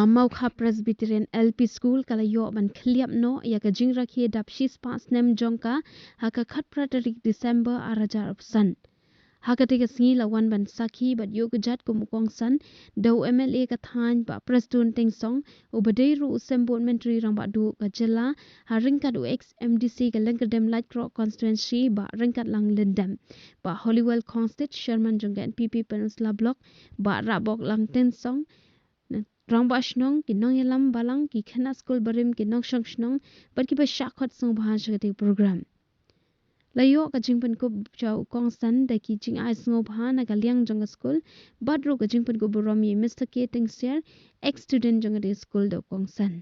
mau kha Presbyterian LP School kala yo ban khliap no ya ka jingra khi dapshi spas nem jongka ha ka khat praterik December arajar opsan ha ka te ka singi lawan ban sakhi bat yo ka jat ko mukong san dau MLA ka than ba Preston Teng Song ubadei ru sembon menteri rang ba du ka jela ha ringkat UX MDC ka lengkadem light cross constituency ba ringkat lang lendam ba Hollywell Constit Sherman jongga NPP Peninsula Block ba rabok lang Teng Song rang ba shnong ki nong yalam balang ki khana school barim ki nong shong shnong bat ki ba shakhot song bhasha ka program layo ka jingpan ko chau kong san da ki jing ai sngo bha na ka liang jong school bat ro ka jingpan ko boromi Mr. K Teng Siar ex student jong de school do kong san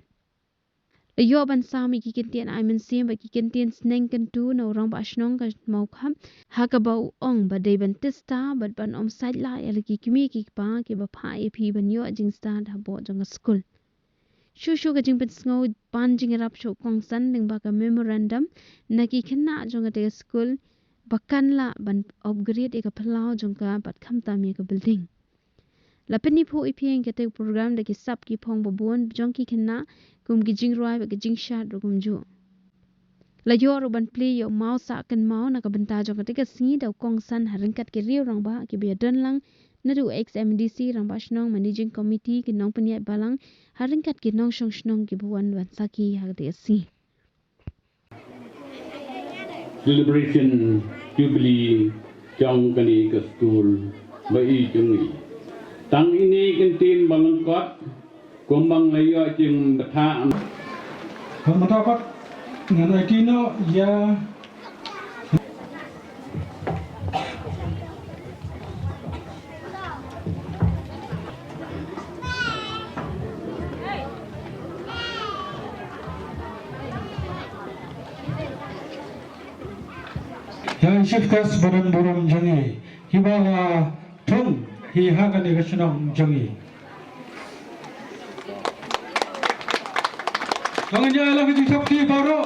layo ban sami ki kentian ai men sim ba ki kentian sneng kan tu no rang ba shnong ka mau kham ha ka ba ong ba de ban testa bat ban om side la ya ki kimi ki pa ki ba pha e phi ban yo jing sta da bo jong school Shushu ka jingpan sngo pan jing rap sho kong san ling ba ka memorandum na ki khna jong de school bakan la ban upgrade e ka phalau jong ka bat kham ta mi ka building lapani pho ipheng ka te program da ki sap ki phong babon jong ki khna kum ki jing roi ba ki jing shat ro kum ju la yo ro ban play yo mau sa kan mau na ka banta jong ka te ka singi da kong san haring kat ki riu rang ba ki be don lang na du XMDC rang ba shnong managing committee ki nong paniat balang haring kat ki nong shong shnong ki buan ban saki ha de si celebration jubilee jong kani ke school bai jungi tang ini kentin balangkot kumbang layo jing betha Matapat ngan akino ya yang shiftas barang-barang jangi hibala thum hi hagani gasnam jangi Langnya lang di sakti baru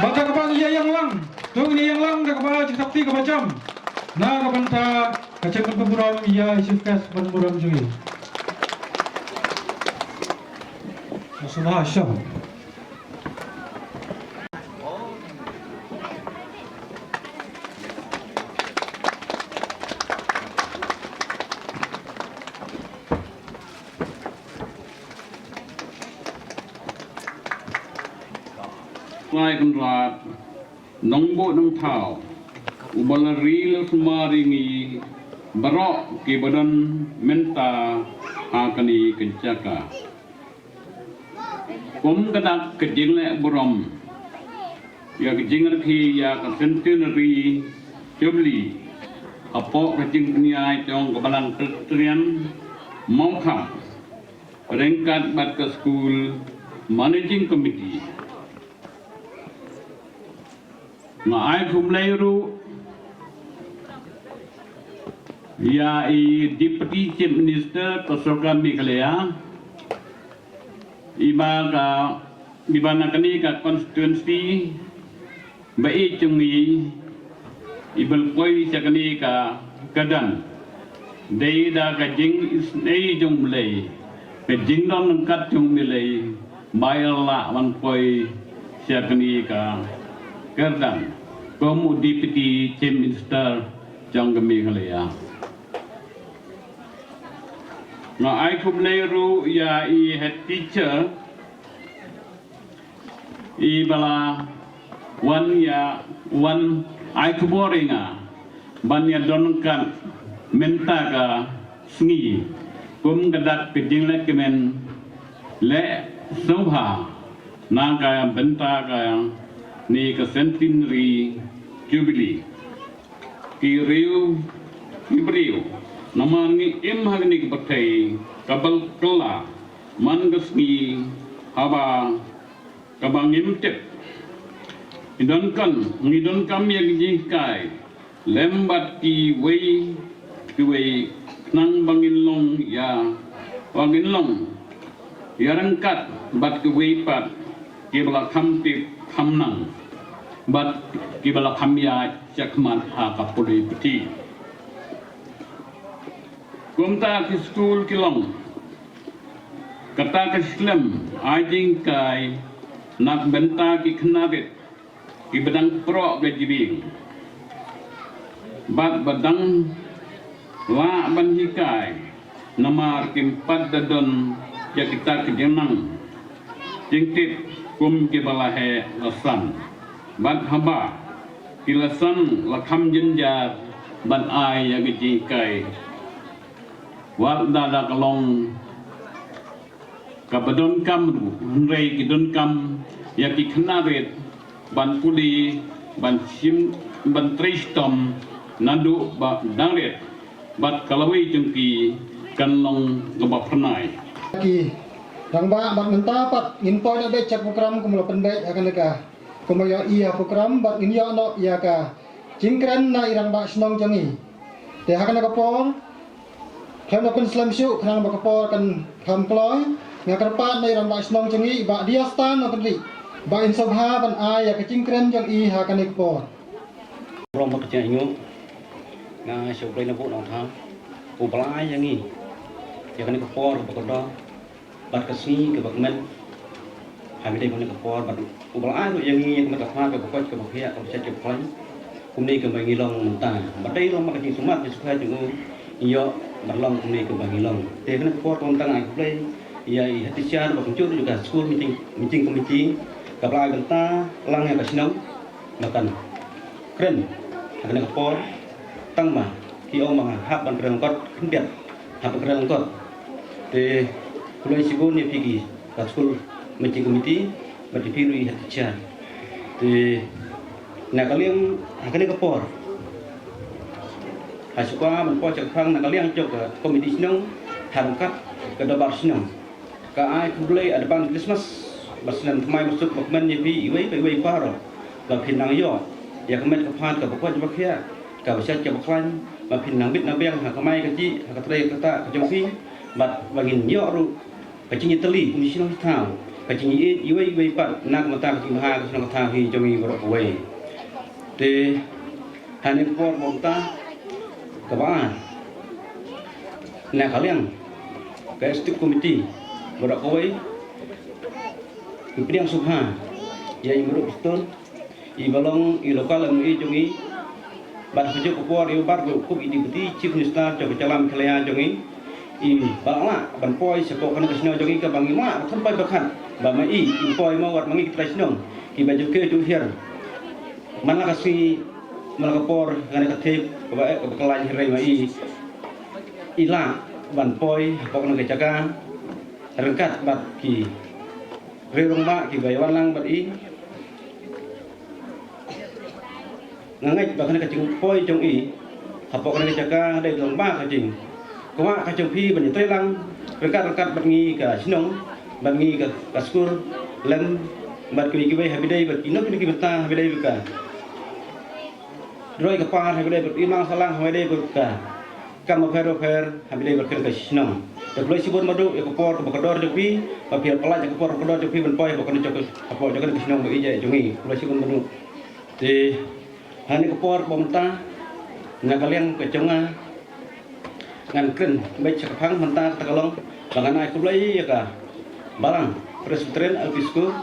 baca kapal iya yang lang tung ini yang lang dak kapal di sakti ke macam na kapanta kacang keburam iya shiftas barang-barang jangi Asma Asyam Ngai kan rat nong bo nong thau ubalari le sumaringi barok ki badan menta akani kencaka kum kadak kejing le borom ya kejing rki ya ka centenary jubilee apo kejing pniai tong kebalang trian mongkham rengkat bat ke school managing committee Ngai kumlairu ya deputy chief minister Tosoka Mikalea ibaga ibana kani ka constituency bai chungi ibal koi sakani ka kadan dei da ka jing isnei jong lei pe jing don kat jong milei bayala man koi sakani ka kadan Komu Deputy Chief Minister Jong Meghalaya. Now I kumleru ya head teacher bala one I kuboringa banya donkan menta ka sngi kum gadak piding le kemen le sobha na ka benta ka ni ka centenary jubilee ki riu ibriu namangi imhagni batai kabal kala mangasni haba kabangim tep idonkan ngidon kam yagi kai lembat ki wei nang bangin long ya wangin long yarangkat bat ki wei pat ki bala kam tip kamnang bat kibala kamya jakman ha kapuli peti kumta ki school kilong kata Islam ajing kai nak benta ki knarit ki bedang pro ke jibing bat bedang la ban hikai namar kimpat dadon ya kita kejenang jingtit kum ki balahe lasan bat haba kilasan lakham jenjar ban ai ya gejingkai wat dada kalong kabadon kam rei kidon kam ya ki knaret ban puli ban sim ban tristom nadu ba dangret bat kalawai jengki kanong gebap pernai ki rang ba bat mentapat in point ada cek program kumula pendek akan lega kumaya iya program bat in ya no iya ka jingkran na irang ba snong jangi te akan lega pon kan open slam show kan ba kapor kan kam kloy ngakarpat na irang ba snong jangi ba dia stan no pedli ba in sobha ban ai ya ka jingkran jang i ha kan lega pon rong ba ka nyu na show play na bu nong tham u balai yang ni ya kan kapor ba ko bat kasni ke bak men kami dai kan kapor bat u balai tu yang ni kan kapha ke ko ke bak ya ko set ke plan kum ni ke bangi long mentah bat dai long ma ka jing sumat ke suka jung iyo bat long kum ni ke bangi long te kan kapor kon tang ai play ya i hati char ba kuncu juga school meeting komiti ka balai benta lang ya kasnong makan keren kan kapor tăng mà khi ông mà hấp bằng keren kot khinh biệt hấp bằng keren kot thì kulai sigon ni pigi ka school meeting committee berarti pilih hati cha thì nak kalian akan kapor hasuka menpo cak khang nak kalian cok komiti sinong harangkat ke dabar sinong ka ai kulai ada bang Christmas basnan thamai masuk bakman ni pi iwai paro la pinang yo ya kemen kapan ka bakwa bakhia ka basat ke baklan ma pinang bit na beng ha kamai ka ji ha ka tre kata ka jongki bat bangin yo ru ka jingi teli kumi sinong tau ka jingi iwai pat nak mata ka jingi ha ka sinong tau hi jomi borok wei te hanin por monta ka ba na kalian ka stik komiti borok wei Pilihan subhan, ya imruk betul, ibalong ilokal mui jongi, bat hujuk kupor ibar kup idi beti chief minister jog jalan kelaya jongi, balangla ban poi sekok kana kesno jongi ke bangi ma sampai bakan, bama impoi mau wat mangi tresno, baju ke tu hier, mana kasih malakapor kana katip ke bekelai hirai mai, ila ban poi pok kana jaga, rengkat bat ki rong ba ki bayawan lang bat i ngangai ba kana ka chung poi chung i hapok kana jaga dai rong ba ka jing kwa ka chung pi ban tre lang rekat bat ngi ka sinong bat ngi ka skur lem bat ki bai habidai bat inok ki bata habidai ka roi ka par habidai bat imang salang habidai ka kam fer habidai bat ka sinong Kalau si bon madu, ekor bakador jopi, papiar pelaj ekor bakador jopi benpoi bakon jok, apa jok ke sinong bagi je jongi. Kalau si bon madu, di hani ekor bomta, nak kalian keconga, ngan kren, baik cekapang mentah takalong, bangan aku belai ya ka, balang presbyterian alpisku,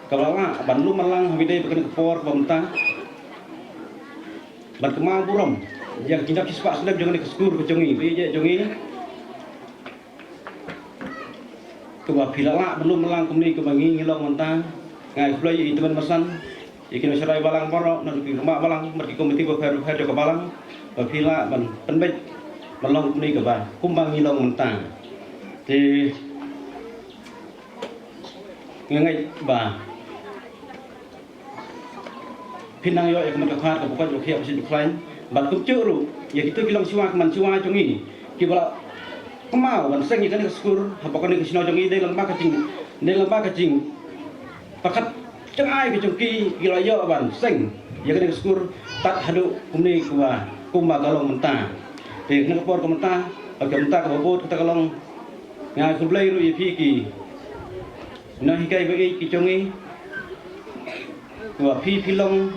kalau lah banlu malang habidai bakon ekor bomta, ban kemang burom, yang tindak siswa sedap jangan keskur kecongi, bagi je jongi. Kewa pilala belum melang kumni kebangi ngilong mentang ngai kulai teman masan ikin serai balang borok nanti rumah balang mergi komiti befer ke balang pila ban penbet melang kumni ke ba kumbang ngilong mentang di ngai ba pinang yo ek makhat ke bukan lokhi asin klain ban kumcuru ya gitu kilong siwa keman siwa jongi kibala kemau ban seng ikan keskur hapakan ke sino jongi dei lembah kacing pakat cengai ke jongki gilayo ban seng ya kan keskur tat hadu kumni kuwa kumba galong mentah de nak por mentah agak mentah ke bobot kita galong ngai kublai ru ipi ki na hikai bagi ki jongi kuwa pi pilong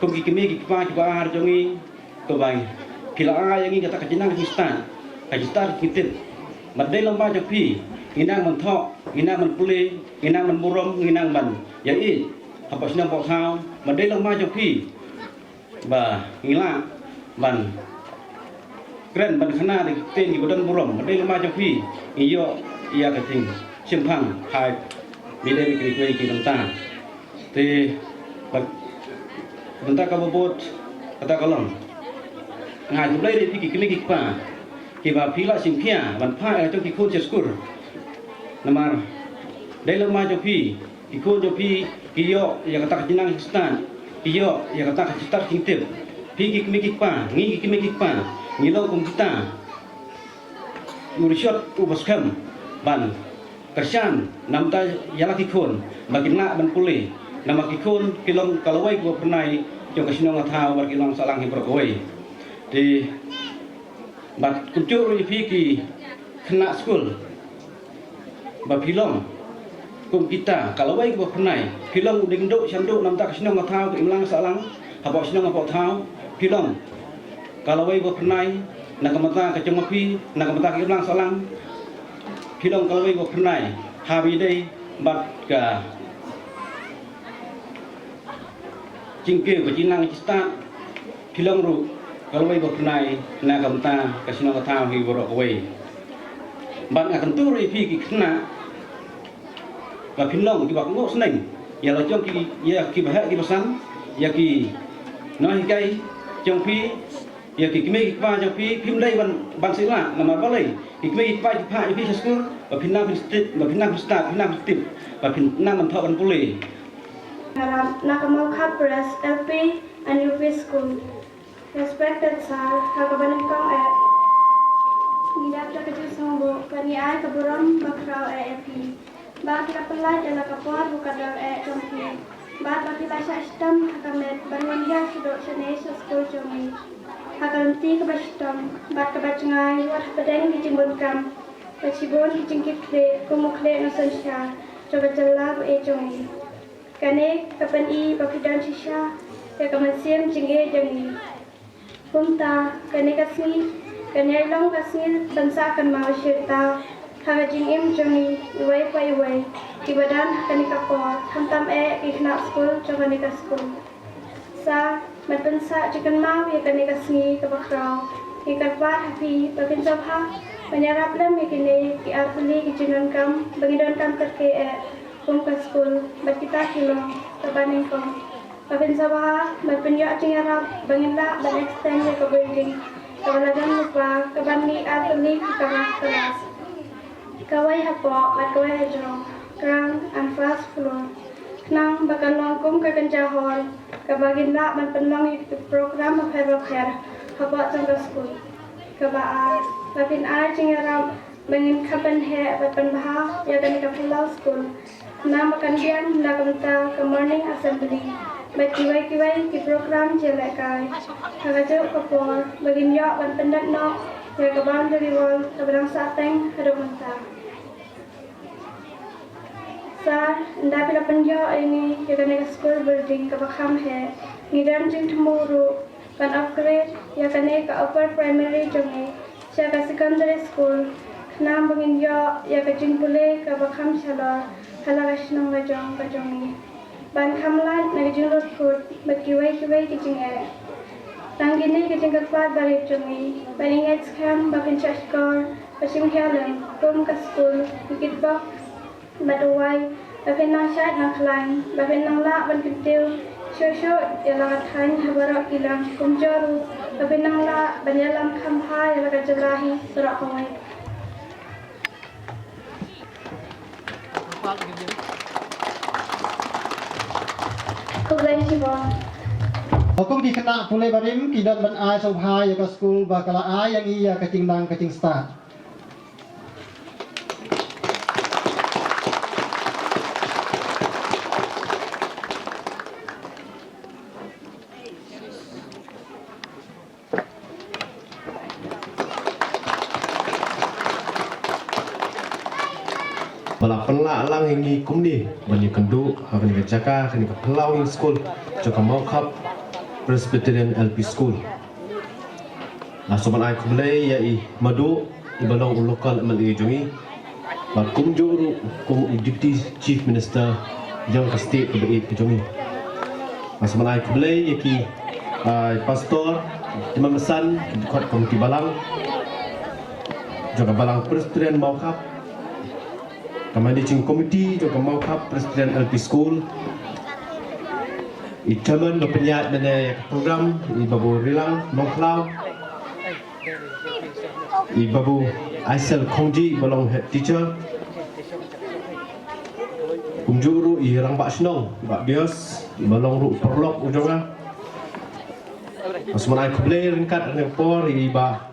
kumki kimi ki pa ki ba jongi ke bai kila yang ini kata kejinang kistan Kajistar kitin, madai lembah jopi, nginang man thok nginang man puli nginang man murom nginang man yang i apa senang pok thao man dei lang ma cho phi ba ngila man kren ban khana de ten ki bodan murom man dei lang ma cho phi iyo iya ka ting sim phang hai mi de mi kri ki banta te banta ka bobot kata kolong ngai tu blai de pi ki ki pa ki ba phi la sim phia ban pha cho ki khon che skur namar dei lang ma cho phi ki khon cho phi ki yo ya kata jinang stan ki yo ya kata citar tingtip pi ki mi ki pa ngi ki mi ki pa ngi lo kum kita urishot ubaskam ban kersan namta yala ki khon bagina ban puli nama ki khon kilong kalawai ko pernai jo kasinong thao war kilong salang hi berkoi di bat kucur pi ki kena school ba pilong kum kita kalawai ko pernai pilong dingdo sanduk namta kasinong thao ki imlang salang habo sinong habo thao pilong kalawai ko pernai nakamata kacamapi nakamata ki imlang salang pilong kalawai ko pernai habi dei bat ka jingke ko jinang cista pilong ru kalawai ko pernai nakamata kasinong thao hi borok wei bat akan turi pi ki kena và pin long ki bak ngo sneng ya la chong ki ya ki ba ki pasan ya ki nói cái trong pi ya ki me ki pa trong pi phim đây ban sĩ là mà ba lei ki me ki pa ki pa pi school và pin nam pin state và pin nam pin start pin nam pin tip và pin nam man thọ ban puli Nakamau Kapres LP and UP School. Respected sir, hakabanan kong Nidap kecil songbo, pani ai kaburam bakrau EP. Ba kita pelaj ala kapor bukadal tompi. Ba kita sistem hakamet bangun dia sudah senes school jomi. Hakanti kabastom, ba kabacengai war badeng dijimbun kam. Bacibon dijingkit kle kumukle nusensya. Coba jelab jomi. Kane kapan I bapidan sisha ya kamasiem jingge jangi. Kumta kane kasni kane long kasni bangsa kan mau syirta haga jingim jangi iwai pa iwai tibadan kane kapor hantam ikna school kane ka school sa matbansa chikan mau ya kane kasni kabakrau ikarpat happy bakin sabha menyarap lam ikine ki artuli ki jinan kam bangidon kam terke Kumka school, bat kita kilong, tabanin ko. Kapin sa baha, bat penyo at tingarap, bangila, bat extend yung ka-building. Kawalagan mo pa, kabani at ulit karas. Kaway hapo, at kaway hajong, ground and first floor. Knang bakalong kum kakanja hall, kabagila, bat penlong yung program of healthcare, hapo at sa school. Kabaa, kapin ay tingarap, bangin kapan he, bat penbaha, yagan kapilaw school. Nama kandian nakamta ke morning assembly. Baik kiwai ki program jelekai. Hagajo kapor bagin yo ban pendat no ya kaban dari wal kabarang sateng hadamanta. Sa nda pila penjo ini ya kanega school building kabakham he. Ngidan jing tomorrow kan upgrade ya kanega upper primary jongi. Sia ka secondary school. Nam bagin yo ya ka jing pule kabakham chalor. Halagas ng kajong ni. Ban kamlan nagajing road food, bat kiway kajing Tanggini kajing kakpad balik jong ni. Baning ex-cam, bakin church car, pasim kyalang, kum ka school, ikit bak, bat uway, bakin nang syad nang klang, bakin nang la, ban kintil, syot, yalagat hain, habarok ilang, kum joru, bakin nang la, ban yalang kamha, yalagat jalahi, surak kaway. Hukum dikena pulai barim kidat ban ai sobha ya ka school bakala ai yang iya kacing nang kacing start. Balapan la lang hingi kumni bani kendu akan dikerjakan akan dikepelau in school juga mau kap Presbyterian LP School. Nah sobat ai kumlei ya I madu ibalong lokal amal i jungi Bat kum juru kum Deputy Chief Minister jang ka state ke bait ke jongi. Asmanai kulai yaki pastor Imam Hasan kot komiti Balang juga Balang Presiden Maukap Managing Committee juga Maukap Presiden LP School Chairman berpenyat dari program Ibu Rilang Nongklau Ibu Aisel Kongji Balong Head Teacher Kumjuru Irang Bak Senong Bak Bios Balong Ruk Perlok Ujongah Asmanai Kublai Ringkat Nengpor Iba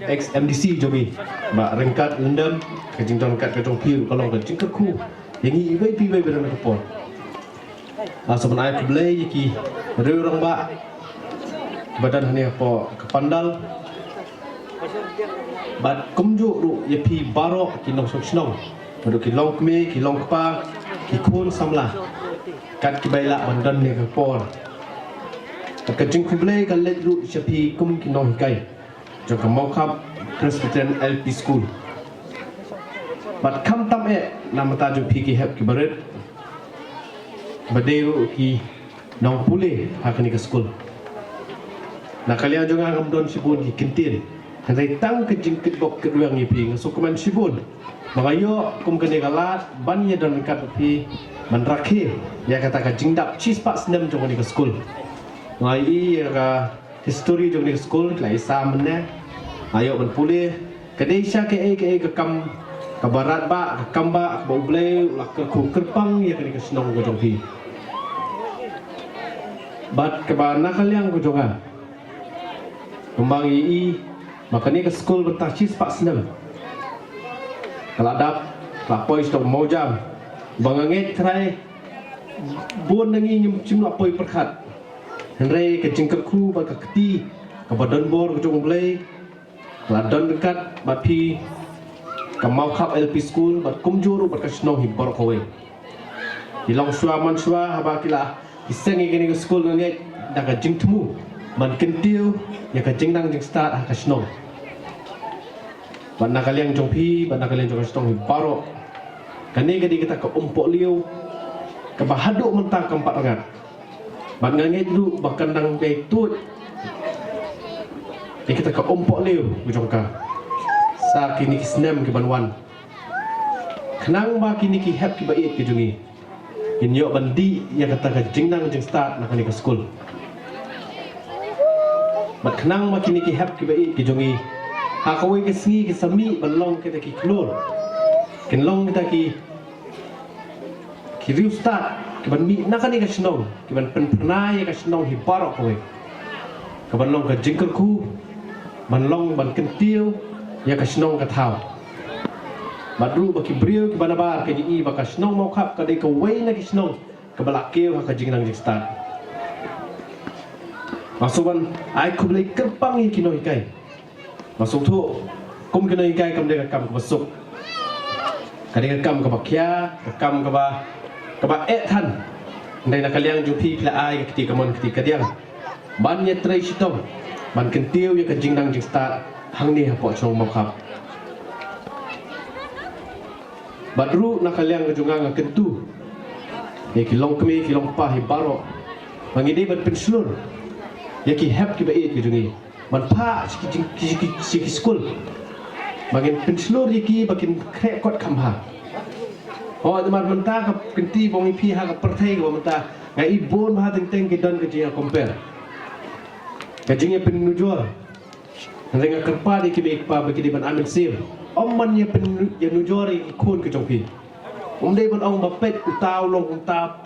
ex-MDC Jogi Bak Ringkat Lendam Kajing Don Kat Kajong Piu Kalau Kajing Keku Yang ini Ibai Pibai Berang Nengpor Asmanai Kublai Yiki Riurang Bak Badan Nengpor Kepandal Bat Kumjuru Yapi Barok Kinong Sok Senong Baduk Kilong Kme Kilong Kepa Kikun Samlah Kat Kibailak Bandan Nengpor Kajing Kublai kan ledru Syapi Kum Kinong Hikai Jangka Maukap Presbyterian LP School Bat Kam Tam Nama tajuk Piki Hep Kibaret Baderu Ki Nong Pule Hakani ke School Nak kalian jangan Ramdon Sibun Ki Kintin Hentai Tang Kajing Kitbok Kedua Ngipi Ngasukuman Sibun Mengayo Kum Kene Galat Bannya dan Kat Pi Manrakir Ya kata Kajing Dap Cispak Senam Jangka ke School Ngai history jong di school kelai samne ayo berpulih kedai sya ke kam ke barat ba ke kamba ke boble lak ke kerpang ya ke senong go jong pi bat ke bana kaliang go jonga kembang i makani ke school bertachis pak senam keladap lapoi stok mojam banganget trai bon nangi nyum cim lapoi perkhat Henry Kajing Keku Bat Kekti Kebadan Bor Kejong Blay Ladon Dekat Bat Pi Kemaukap LP School Bat Kumjuru Bat Kasnong Hibor Kowe Hilong Sua Man Sua Habakila Isengi Gini ke School Nangit Da Kajing Temu Man Kentil Ya Kajing Nang Jing Start Kasnong Bat Nakaliang Jong Pi Bat Nakaliang Jong Kasnong Hibor Kani Gadi kita ke Umpok Liu Kebahaduk Mentang Keempat Rengat Bat ngangit dulu bahkan nang day tut. Kita ke Umpok Liu Bujongka. Sa kini kisnem ke Banwan. Kenang ba kini ki hep ki bait ke jungi. Inyo bandi yang kata ke jingnang jing start nak ni ke school. Bat kenang ba kini ki hep ki bait ke jungi. Ha kawai ke singi ke sami balong kita ki klor. Kenlong kita ki riu start Kiban mi nakan ni kasnong, kiban pernah ya kasnong hibarok kowe. Kiban long ke jingkelku, ban long ban kentil ya kasnong katau. Badru baki brio kiban abar ke ji ba kasnong mau kap ka dei ke wei na kasnong ke balakeu ha ka jingnang jing start. Masuban ai kublai kerpang ni kino hikai. Masuk tu kum kino hikai kam de kam masuk. Kadang kam ke bakya, kam ke ba Kaba tan Ndai nak kaliang jupi pila ai ketika mon ketika diang ban ye trai sitong ban kentiu ye ka jingdang jing start hang ni hapo chong mokap badru nak kaliang kejungang kentu ye kilong kemi kilong pa hi baro mangide ban penslur ye ki hep ki bait ki jungi ban pa siki school bagin penslur ye ki bakin kre kot khamha Oh, teman mentah ke kenti bongi pihak ke pertai ke mentah ngai ibon bah teng ke don ke jia compare kajingnya penujur ngai kerpa di kibik pa bagi di ban amin sim omman ye penujur ikun ke jongpi dei ban ong bapet utau long ta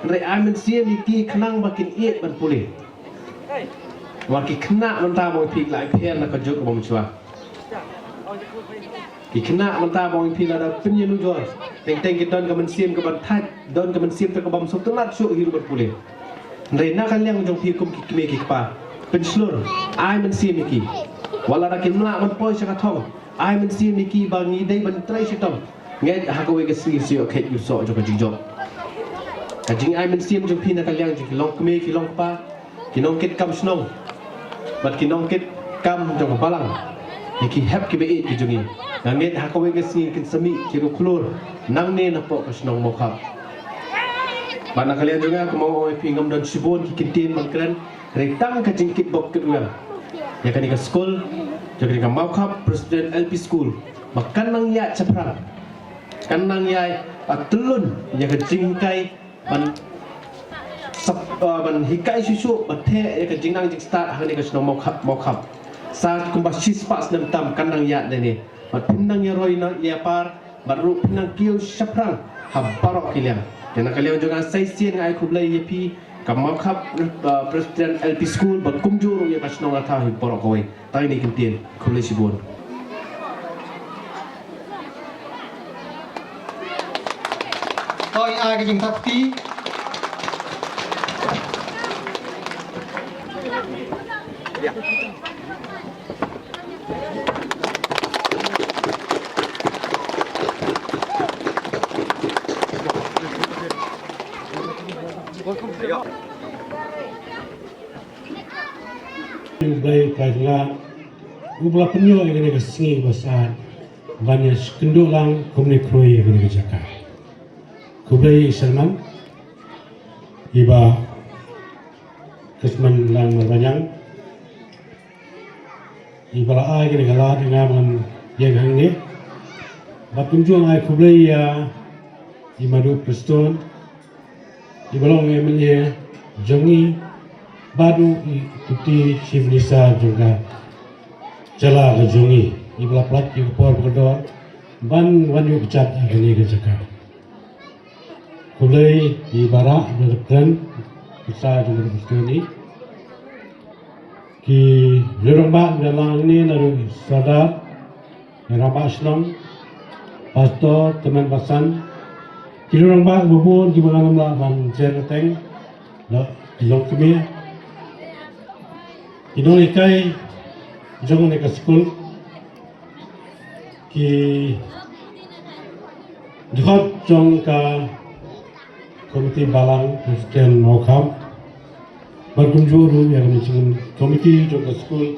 ngai amin sim iki kenang bakin iet ban pulih waki kena mentah bongi pik lai pen nak juk bom chua Ikena mentah bawang pila ada penyenujur. Teng kita don kemensiam ke bantat, don kemensiam ke bam sotelat syuk hidup berpulih. Rena kalian jong pikum kikme kikpa. Penslur, ai mensiam iki. Wala rakin melak menpoi syakatong. Ai mensiam iki bangi dei bentrai syatong. Ngai hakawe ke sisi oket yuso jong kajijok. Kajing ai mensiam jong pina kalian jong kilong keme kilong pa. Kinong kit kam snong. Bat kinong kit kam jong balang. Iki hep ki beit ki jongi. Ngangit hakawe ke si kin semi kiro klur nang ne na po kasnong mokhap. Bana kalian juga kemau OFP ngam dan sibon ki kintin mangkran retang ka jingkit bok kedua. Ya kan ke school jadi ke mokhap Presiden LP School makan nang ya ceprang. Kan nang ya atulun ya ke jingkai ban ban hikai susu bathe ya ke jingnang jik start hani ke kasnong mokhap. Saat kumbas sispas nem tam kan nang ya ni. Bat pinang ya roy na ya par baru pinang kiu ceprang habarok kilian. Dan kalian juga saya sian ngai kublai yepi kamakap Presiden LP School berkumjur ya kasnong atah borok koi. Tai ni kintin kublai sibon. Toi ai cái jing thap ti Ublay kagla ubla penyo yang kena kesengi besar banyak kenduk lang komne kroi yang kena kejakar kublai Salman iba kesman lang berbanyang iba la ai kena kalah dengan yang hangnya bakum juang ai kublai ya imadu Preston iba long MLA Jongi baru ikuti Shivlisa juga jala kejongi ibla plat yang por kedua ban wanyu kecat ini ke Jakarta kulai ibara berkeren bisa juga berstuni ki liromba dalam ini lalu sadar meraba Islam pastor teman pasan ki liromba bubur ki bangan ban jerteng lo ilok kemia Ino ikai jong neka school ki jhot jong ka komite balang Presiden mokham berkunjung yang menjadi komite jong ka school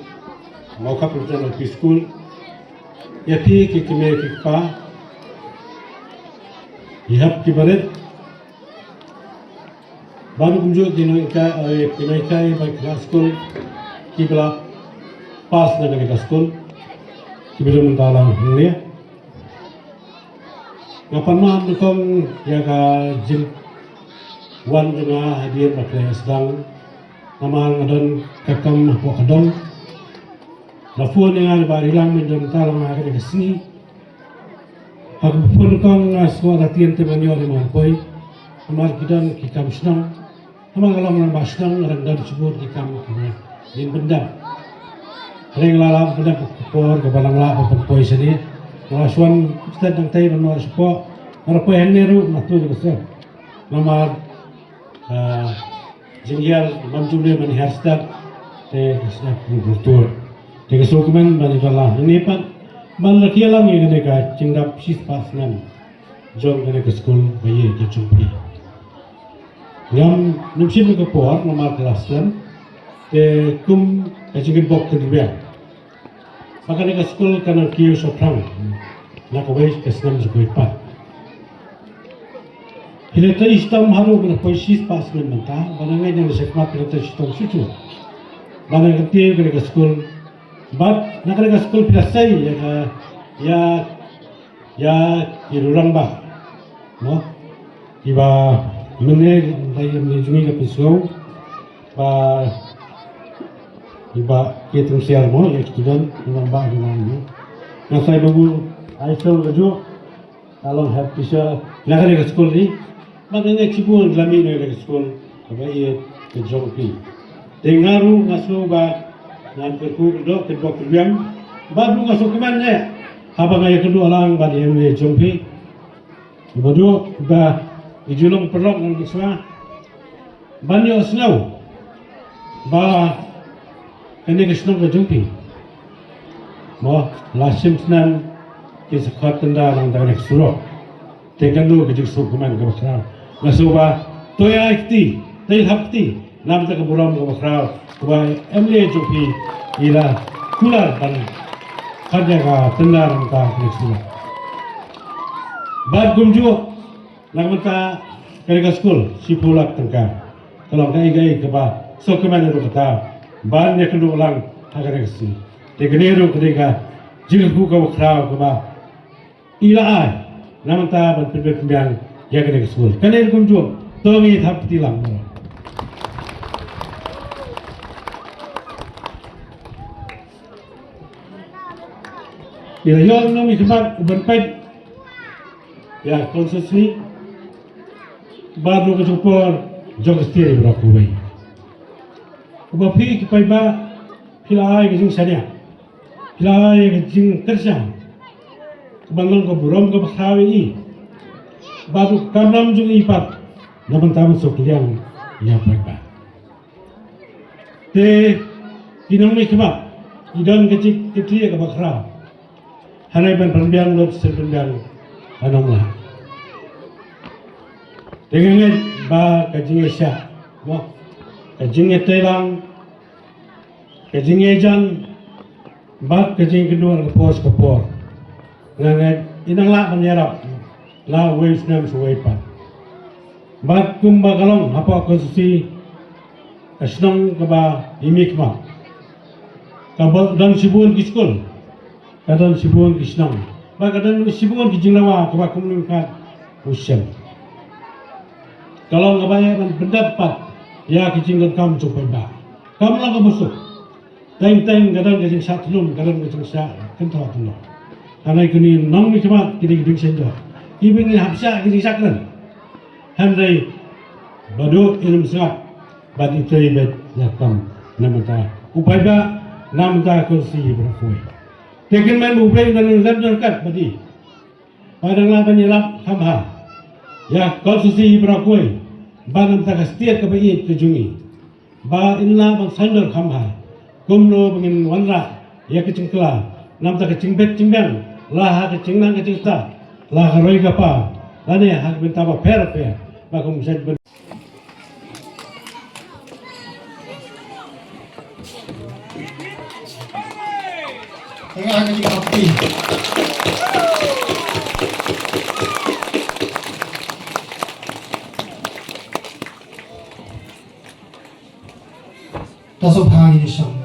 mokham Presiden LP School ya pi ki kime ki pa ihap ki baret baru kunjung dino ikai by class school kibla pas dengan kita school kibla mentalang ni ngapan mah nukong ya ka jin wan juga hadir pakai sedang nama ngadon kakam po kadon lafuan yang ada hilang menjadi talang akan kesini aku pun kong aswa latihan temannya di Mampoi amal kita kikam senang amal kalau menambah senang rendah disebut kikam in benda ring lalam benda por ke balang la poi sini ngaswan stad nang tay no spo arapo henneru matu ke se nama jingyal mamjule man herstad te snap kultur te kesukuman bani bala ini pan man lakialam ye ne ka cingdap sis pasnan jong ne ke school bayi ke chumpi ngam nimsin ke por nama kelas kan kum kacingin bok kedua. Maka ni sekolah kanan kiu soprang, nak kawai kesenam juga ipat. Hilata istam haru berpoisis pas mentah, banangai yang disekmat hilata istam sucu. Banang ketia kena sekolah, bat nak kena sekolah pilasai ya irurang bah, no, iba mana saya menjungi ke pisau, bah iba kita siar mo ya student dengan bah dengan ini. Yang saya baru Aisyah kerja kalau happy saya nak ke sekolah ni, maknanya cipul lami nak ke sekolah, apa ia kejongpi. Dengaru ngasuh bah nan kerku dok kedua kerjaan, baru ngasuh kemana? Apa gaya kedua orang bah dia kejongpi. Baru bah ijulung perlok dengan kisah banyak snow bah ini kesenang kejumpi. Mo lasim senan kisah tenda orang dari surau. Tekan dulu kejut sukuman ke bakral. Nasuba toya ikti, toy hapti. Nam tak keburam ke bakral. Kubai emle jumpi ila kular ban kerja ka tenar ka krisila bad gumju nang mata kerja school si pulak tengka kalau kai gai ke ba so kemen ru kata ban ya kendu ulang agak si te gneru kedeka jilbu ka khra ke ba ila ai nang mata ban pibet pembiang ya kerja school kaner gumju to mi thap tilang Bila yon nami kemat berpait ya konsesi baru kejupor jog setir berapa bayi. Kebapi kepai ba pilai kejing sania, pilai kejing kerja, kebangun ke buram ke berkawi baru kamram jung ipat, namun tamu sokliang ya baik ba. Te kinami kemat, idon kecik kecil ke berkawi. Hanai ban perbiang lot serbiang anonglah. Dengan ba kajing Asia, wah kajing Thailand, kajing Ejan, ba kajing kedua kepos kepor. Dengan inang lah menyerap, lah waves nam suwaipan. Ba kumba kalong apa konstitusi kasnong kaba imikma. Kabel dan sibun kiskul. Kadang sibun kisnang, kadang sibun kijinglawa kaba komunikat usian. Kalau kebanyakan pendapat, ya kijingkan kamu coba ba. Kamu lah kebusuk. Teng kadang kijing satlum, kadang kijing sa kentau tulung. Karena kini nong mikmat kijing senja. Ibing ni hapsa kijing sakran. Handai badu ilmu sangat, bad itu ibet yakam namanta. Upaya ba namanta kursi berfuai. Tekin man bublay dan kat badi. Padanglah penyelap hamha. Ya konstitusi berakui. Ba nam ta kastiat ka bai kejungi. Ba inna bang sandor hamha. Kumlo bangin wanra ya kecingkla. Nam ta kecingBet cimbang. Lah kecingnan kecingta. Lah roi gapa. Lane hak benta ba per. Ba kum set ben. Tengah kecil api. Tasuk hari Islam.